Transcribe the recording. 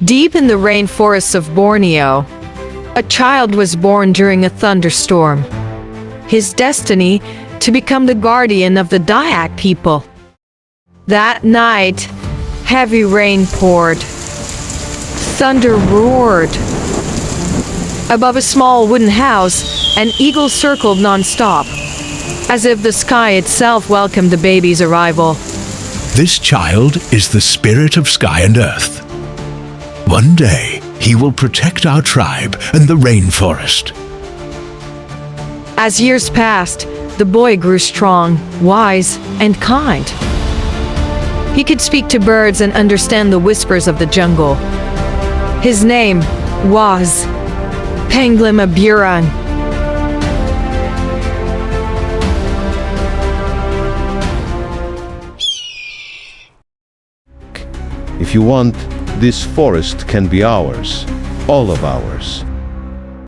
Deep in the rainforests of Borneo, a child was born during a thunderstorm. His destiny to become the guardian of the Dayak people. That night, heavy rain poured. Thunder roared. Above a small wooden house, an eagle circled non-stop, as if the sky itself welcomed the baby's arrival. This child is the spirit of sky and earth. One day, he will protect our tribe and the rainforest. As years passed, the boy grew strong, wise, and kind. He could speak to birds and understand the whispers of the jungle. His name was Panglima Burung. If you want, this forest can be ours, all of ours.